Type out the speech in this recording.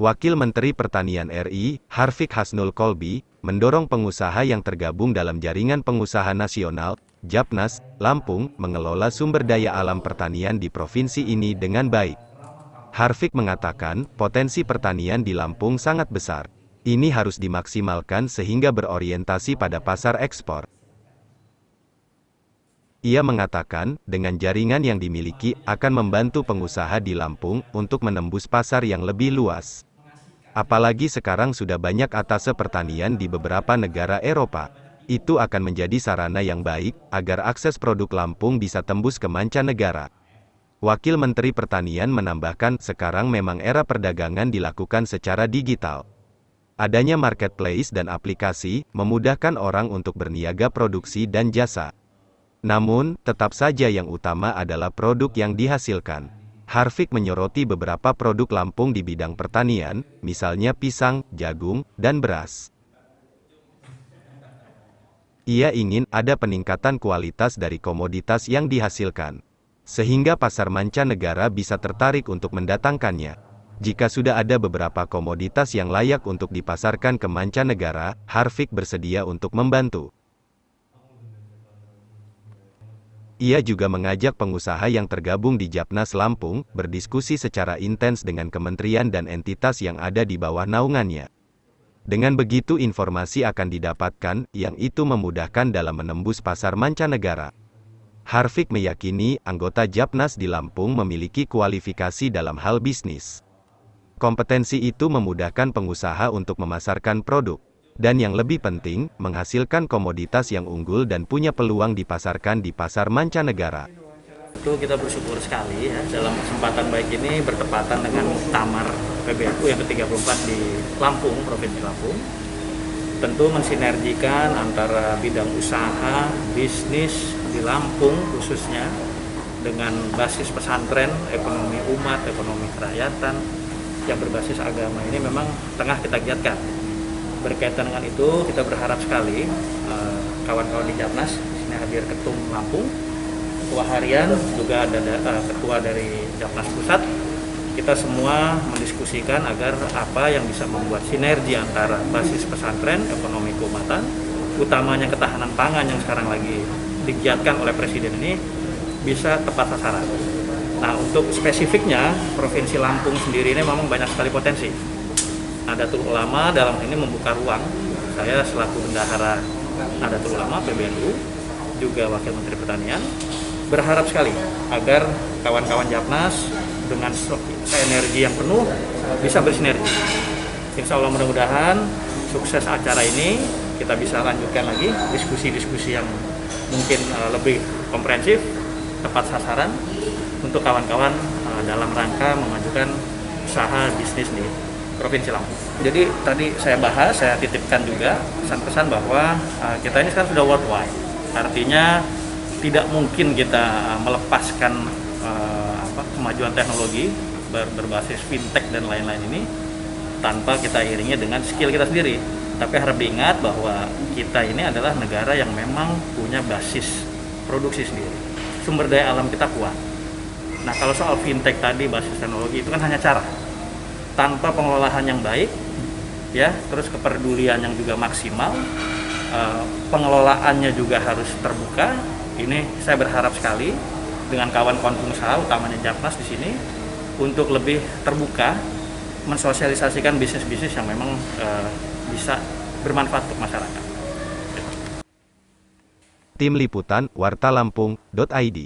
Wakil Menteri Pertanian RI, Harfiq Hasnul Kolbi, mendorong pengusaha yang tergabung dalam Jaringan Pengusaha Nasional, Japnas, Lampung, mengelola sumber daya alam pertanian di provinsi ini dengan baik. Harfiq mengatakan, potensi pertanian di Lampung sangat besar. Ini harus dimaksimalkan sehingga berorientasi pada pasar ekspor. Ia mengatakan, dengan jaringan yang dimiliki, akan membantu pengusaha di Lampung untuk menembus pasar yang lebih luas. Apalagi sekarang sudah banyak atase pertanian di beberapa negara Eropa. Itu akan menjadi sarana yang baik, agar akses produk Lampung bisa tembus ke mancanegara. Wakil Menteri Pertanian menambahkan, sekarang memang era perdagangan dilakukan secara digital. Adanya marketplace dan aplikasi, memudahkan orang untuk berniaga produksi dan jasa. Namun, tetap saja yang utama adalah produk yang dihasilkan. Harfiq menyoroti beberapa produk Lampung di bidang pertanian, misalnya pisang, jagung, dan beras. Ia ingin ada peningkatan kualitas dari komoditas yang dihasilkan, sehingga pasar mancanegara bisa tertarik untuk mendatangkannya. Jika sudah ada beberapa komoditas yang layak untuk dipasarkan ke mancanegara, Harfiq bersedia untuk membantu. Ia juga mengajak pengusaha yang tergabung di Japnas Lampung, berdiskusi secara intens dengan kementerian dan entitas yang ada di bawah naungannya. Dengan begitu informasi akan didapatkan, yang itu memudahkan dalam menembus pasar mancanegara. Harfiq meyakini, anggota Japnas di Lampung memiliki kualifikasi dalam hal bisnis. Kompetensi itu memudahkan pengusaha untuk memasarkan produk. Dan yang lebih penting, menghasilkan komoditas yang unggul dan punya peluang dipasarkan di pasar mancanegara. Itu kita bersyukur sekali ya, dalam kesempatan baik ini bertepatan dengan Muktamar PBNU yang ke-34 di Lampung, Provinsi Lampung. Tentu mensinergikan antara bidang usaha, bisnis di Lampung khususnya, dengan basis pesantren, ekonomi umat, ekonomi kerakyatan, yang berbasis agama ini memang tengah kita giatkan. Berkaitan dengan itu, kita berharap sekali kawan-kawan di Japnas, di sini hadir Ketum Lampung, Ketua Harian, juga ada Ketua dari Japnas Pusat. Kita semua mendiskusikan agar apa yang bisa membuat sinergi antara basis pesantren, ekonomi keumatan, utamanya ketahanan pangan yang sekarang lagi digiatkan oleh Presiden ini, bisa tepat sasaran. Nah, untuk spesifiknya, Provinsi Lampung sendiri ini memang banyak sekali potensi. Nadatul Ulama dalam ini membuka ruang. Saya selaku bendahara Nadatul Ulama PBNU, juga Wakil Menteri Pertanian, berharap sekali agar kawan-kawan Japnas dengan energi yang penuh bisa bersinergi. Insya Allah mudah-mudahan sukses acara ini, kita bisa lanjutkan lagi diskusi-diskusi yang mungkin lebih komprehensif, tepat sasaran untuk kawan-kawan dalam rangka memajukan usaha bisnis di Provinsi Lampung. Jadi tadi saya bahas, saya titipkan juga pesan-pesan bahwa kita ini sekarang sudah worldwide. Artinya tidak mungkin kita melepaskan kemajuan teknologi berbasis fintech dan lain-lain ini tanpa kita iringi dengan skill kita sendiri. Tapi harap diingat bahwa kita ini adalah negara yang memang punya basis produksi sendiri. Sumber daya alam kita kuat. Nah, kalau soal fintech tadi, basis teknologi itu kan hanya cara. Tanpa pengelolaan yang baik, ya, terus kepedulian yang juga maksimal, pengelolaannya juga harus terbuka. Ini saya berharap sekali dengan kawan-kawan pengusaha, utamanya Japnas di sini, untuk lebih terbuka, mensosialisasikan bisnis-bisnis yang memang bisa bermanfaat untuk masyarakat. Tim Liputan, wartalampung.id